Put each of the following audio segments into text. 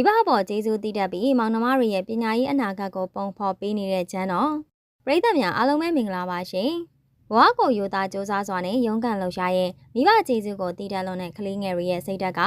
မိဘပေါ်ကျေးဇူးတည်တတ်ပြီးမောင်နှမတွေရဲ့ပညာရေးအနာဂတ်ကိုပုံဖော်ပေးနေတဲ့ချမ်းတော်ပရိသတ်များအားလုံးပဲမင်္ဂလာပါရှင်ဘဝကိုယူသားစူးစမ်းစွာနဲ့ရုန်းကန်လှူရှားရဲ့မိဘကျေးဇူးကိုတည်တတ်လွန်တဲ့ကလေးငယ်တွေရဲ့စိတ်ဓာတ်က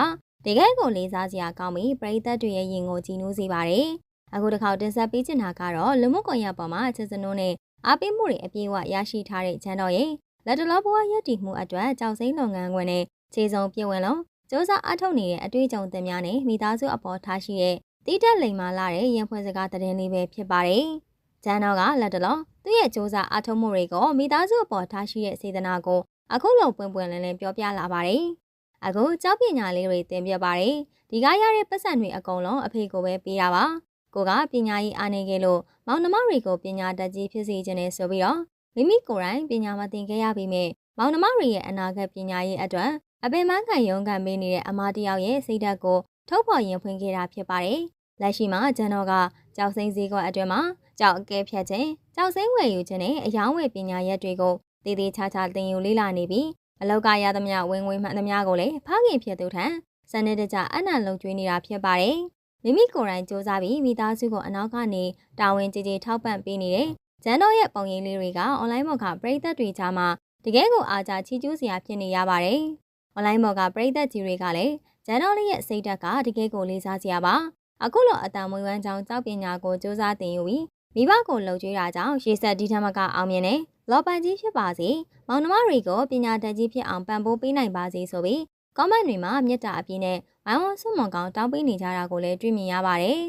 တကယ်ကိုလေးစားစရာကောင်းပြီးပရိသတ်တွေရဲ့ရင်ကိုကြည်နူးစေပါတယ်အခုတစ်ခါတင်ဆက်ပေးချင်တာကတော့လူမှုကွန်ရက်ပေါ်မှာချစ်စနိုးနဲ့အားပေးမှုတွေအပြည့်အဝရရှိထားတဲ့ချမ်းတော်ရဲ့လက်တလောဘဝရည်တည်မှုအတွက်ကြောက်စိမ့်လုပ်ငန်းခွင်နဲ့ခြေစုံပြေဝင်လုံးစ조사အထောက်နေတဲ့အတွေ့အကြုံသင်များနဲ့မိသားစုအပေါ်ထားရှိတဲ့တိတက်လိမ်မာလာတဲ့ရင်ဖွင့်စကားသတင်းလေးပဲဖြစ်ပါတယ်။ကျန်းတော်ကလက်တလောသူ့ရဲ့စ조사အထောက်မှုတွေကိုမိသားစုအပေါ်ထားရှိတဲ့စေတနာကိုအခုလုံးပွင့်ပွင့်လင်းလင်းပြောပြလာပါတယ်။အခုကျောင်းပညာလေးတွေသင်ပြပါတယ်။ဒီကရတဲ့ပတ်စံတွေအကုန်လုံးအဖေကိုပဲပေးတာပါ။ကိုကပညာရေးအားနေခဲ့လို့မောင်နှမတွေကိုပညာတတ်ကြီးဖြစ်စေခြင်းနဲ့ဆိုပြီးတော့မိမိကိုယ်တိုင်ပညာမသင်ခဲ့ရပေမဲ့မောင်နှမတွေရဲ့အနာဂတ်ပညာရေးအတွက်အပင်ပန်းခံရုံးကန်ပေးနေတဲ့အမတယောက်ရဲ့စိတ်ဓာတ်ကိုထုတ်ဖော်ရင်ဖွင့်ခဲ့တာဖြစ်ပါတယ်။လက်ရှိမှာဂျန်တော်ကကြောက်စိမ့်စည်းကွက်အတွင်းမှာကြောက်အကဲဖြတ်ခြင်းကြောက်စိမ့်ဝယ်ယူခြင်းနဲ့အယောင်းဝယ်ပညာရက်တွေကိုတည်တည်ချာချာသင်ယူလေ့လာနေပြီးအလောက်ကရသမျှဝင်ငွေမှန်သမျှကိုလည်းဖခင်ဖြစ်သူထံစနစ်တကျအနံ့လုံးကျွေးနေတာဖြစ်ပါတယ်။မိမိကိုယ်တိုင်စူးစမ်းပြီးမိသားစုကိုအနောက်ကနေတာဝန်ကြီးကြီးထောက်ပံ့ပေးနေတဲ့ဂျန်တော်ရဲ့ပုံရိပ်လေးတွေကအွန်လိုင်းပေါ်ကပရိသတ်တွေကြားမှာတကယ်ကိုအားကြချီးကျူးစရာဖြစ်နေရပါတယ်။ အွန်လိုင်းပေါ်ကပရိသတ်ကြီးတွေကလည်းဂျန်တော်လေးရဲ့စိတ်ဓာတ်ကတကယ်ကိုလေးစားစရာပါအခုလိုအတန်မွေးဝမ်းကြောင်းကြောက်ပညာကိုစူးစမ်းသင်ယူပြီးမိဘကိုလှုပ်ကြွေးတာကြောင့်ရှေ့ဆက်ဒီထက်မကအောင်မြင်တဲ့လောပန်ကြီးဖြစ်ပါစေမောင်နှမတွေကိုပညာတတ်ကြီးဖြစ်အောင်ပံ့ပိုးပေးနိုင်ပါစေဆိုပြီးကောမန့်တွေမှာမေတ္တာအပြည့်နဲ့ဝိုင်းဝန်းဆွမွန်ကောင်းတောင်းပေးနေကြတာကိုလည်းတွေ့မြင်ရပါတယ်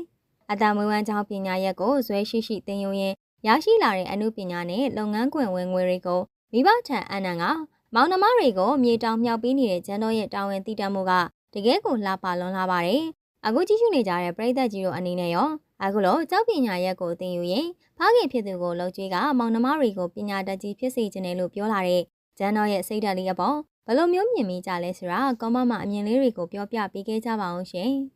အတန်မွေးဝမ်းကြောင်းပညာရက်ကိုဇွဲရှိရှိသင်ယူရင်ရရှိလာတဲ့အမှုပညာနဲ့လုပ်ငန်းခွင်ဝင်ငွေတွေကိုမိဘထံအနံကမောင်နှမတွေကိုမြေတောင်မြောက်ပေးနေတဲ့ဂျန်တော်ရဲ့တာဝန်တည်တတ်မှုကတကယ်ကိုလှပလွန်လာပါတယ်။အခုကြည့်ရှုနေကြတဲ့ပရိသတ်ကြီးတို့အနေနဲ့ရောအခုလိုကျောက်ပညာရက်ကိုသင်ယူရင်ဖခင်ဖြစ်သူကိုလှုပ်ကြွေးကမောင်နှမတွေကိုပညာတတ်ကြီးဖြစ်စေခြင်းနဲ့လို့ပြောလာတဲ့ဂျန်တော်ရဲ့စိတ်ဓာတ်လေးအပေါ်ဘယ်လိုမျိုးမြင်မိကြလဲဆိုတာကွန်မန့်မှာအမြင်လေးတွေကိုပြောပြပေးခဲ့ကြပါအောင်ရှင်။